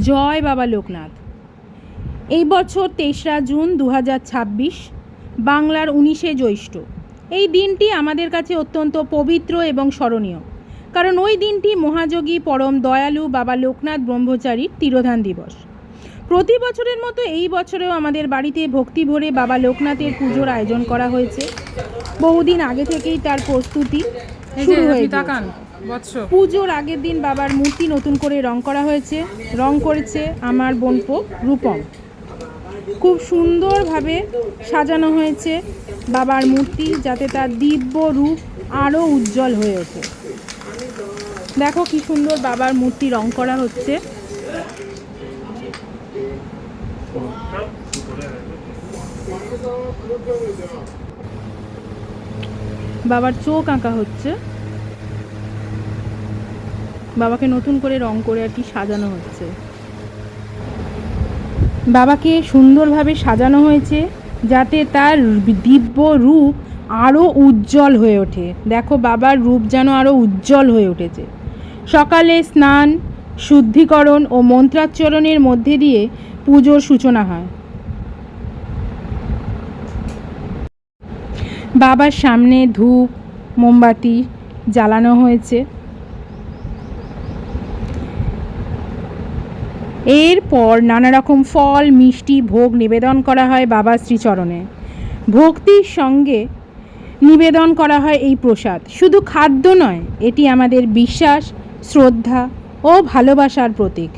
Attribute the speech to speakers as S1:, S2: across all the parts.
S1: জয় বাবা লোকনাথ। এই বছর তেসরা জুন 2026, বাংলার 19শে জ্যৈষ্ঠ। এই দিনটি আমাদের কাছে অত্যন্ত পবিত্র এবং স্মরণীয়, কারণ ওই দিনটি মহাযোগী পরম দয়ালু বাবা লোকনাথ ব্রহ্মচারীর তিরোধান দিবস। প্রতি বছরের মতো এই বছরেও আমাদের বাড়িতে ভক্তি ভরে বাবা লোকনাথের পুজোর আয়োজন করা হয়েছে। বহুদিন আগে থেকেই তার প্রস্তুতি শুরু হয়ে গেছে। পুজোর আগের দিন বাবার মূর্তি নতুন করে রং করা হয়েছে। রং করেছে আমার বোনপো রূপম। খুব সুন্দরভাবে সাজানো হয়েছে বাবার মূর্তি, যাতে তার দিব্য রূপ আরও উজ্জ্বল হয়ে ওঠে। দেখো কি সুন্দর বাবার মূর্তি রং করা হচ্ছে। বাবার চোখ আঁকা হচ্ছে, বাবাকে নতুন করে রং করে আর কি সাজানো হচ্ছে। বাবাকে সুন্দরভাবে সাজানো হয়েছে যাতে তার দিব্য রূপ আরও উজ্জ্বল হয়ে ওঠে। দেখো বাবার রূপ যেন আরও উজ্জ্বল হয়ে উঠেছে। সকালে স্নান, শুদ্ধিকরণ ও মন্ত্রাচ্চরণের মধ্যে দিয়ে পুজোর সূচনা হয়। বাবার সামনে ধূপ মোমবাতি জ্বালানো হয়েছে। এরপর নানা রকম ফল মিষ্টি ভোগ নিবেদন করা হয় বাবার শ্রীচরণে। ভক্তির সঙ্গে নিবেদন করা হয় এই প্রসাদ। শুধু খাদ্য নয়, এটি আমাদের বিশ্বাস, শ্রদ্ধা ও ভালোবাসার প্রতীক।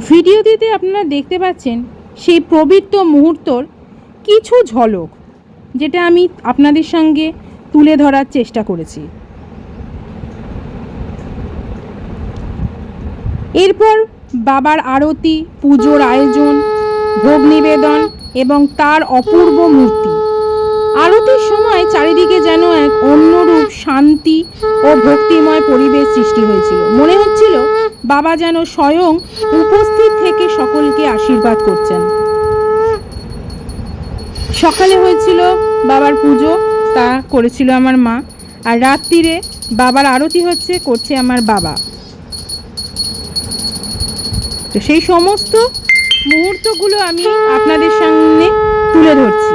S1: ভিডিওটিতে আপনারা দেখতে পাচ্ছেন সেই পবিত্র মুহূর্তর কিছু ঝলক, যেটা আমি আপনাদের সঙ্গে তুলে ধরার চেষ্টা করেছি। এরপর বাবার আরতি, পুজোর আয়োজন, ভোগ নিবেদন এবং তার অপূর্ব মূর্তি। আরতির সময় চারিদিকে যেন এক অন্যরূপ শান্তি ও ভক্তিময় পরিবেশ সৃষ্টি হয়েছিল। মনে হচ্ছিল বাবা যেন স্বয়ং উপস্থিত থেকে সকলকে আশীর্বাদ করছেন। সকালে হয়েছিল বাবার পুজো, তা করেছিল আমার মা, আর রাত্রিরে বাবার আরতি করছে আমার বাবা। তো সেই সমস্ত মুহূর্তগুলো আমি আপনাদের সামনে তুলে ধরছি।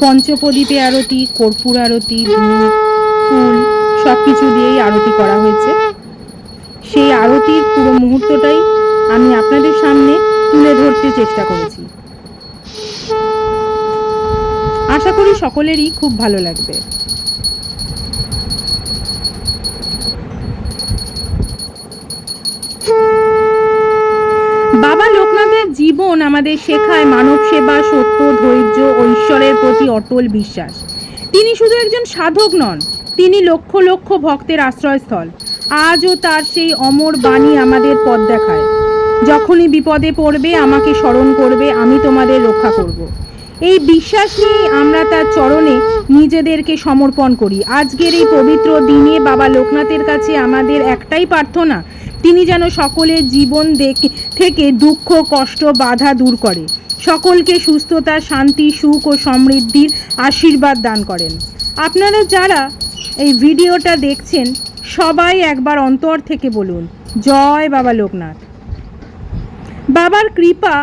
S1: পঞ্চপ্রদীপে আরতি, কর্পূর আরতি, ধূপ, ফুল সব কিছু দিয়েই আরতি করা হয়েছে। সেই আরতির পুরো মুহূর্তটাই আমি আপনাদের সামনে তুলে ধরতে চেষ্টা করেছি। আশা করি সকলেরই খুব ভালো লাগবে। বাবা লোকনাথের জীবন আমাদের শেখায় মানব সেবা, সত্য, ধৈর্য ও ঈশ্বরের প্রতি অটল বিশ্বাস। তিনি শুধু একজন সাধক নন, তিনি লক্ষ লক্ষ ভক্তের আশ্রয়স্থল। আজও তার সেই অমর বাণী আমাদের পথ দেখায়। যখনই বিপদে পড়বে আমাকে স্মরণ করবে, আমি তোমাদের রক্ষা করব। এই বিশ্বাস নিয়েই আমরা তার চরণে নিজেদেরকে সমর্পণ করি। আজকের এই পবিত্র দিনে বাবা লোকনাথের কাছে আমাদের একটাই প্রার্থনা, তিনি যেন সকলের জীবন থেকে দুঃখ, কষ্ট, বাধা দূর করে, সকলকে সুস্থতা, শান্তি, সুখ ও সমৃদ্ধির আশীর্বাদ দান করেন। আপনারা যারা এই ভিডিওটা দেখছেন সবাই একবার অন্তর থেকে বলুন, জয় বাবা লোকনাথ। বাবার কৃপা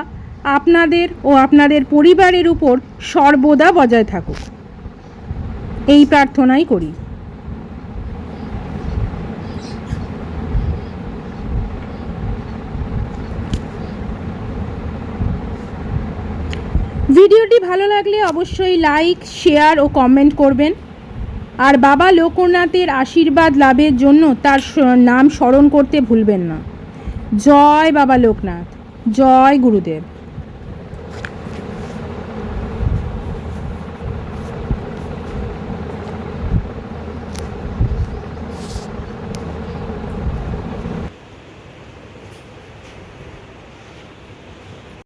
S1: আপনাদের ও আপনাদের পরিবারের উপর সর্বদা বজায় থাকুক, এই প্রার্থনাই করি। ভিডিওটি ভালো লাগলে অবশ্যই লাইক, শেয়ার ও কমেন্ট করবেন। আর বাবা লোকনাথের আশীর্বাদ লাভের জন্য তার নাম স্মরণ করতে ভুলবেন না। জয় বাবা লোকনাথ, জয় গুরুদেব।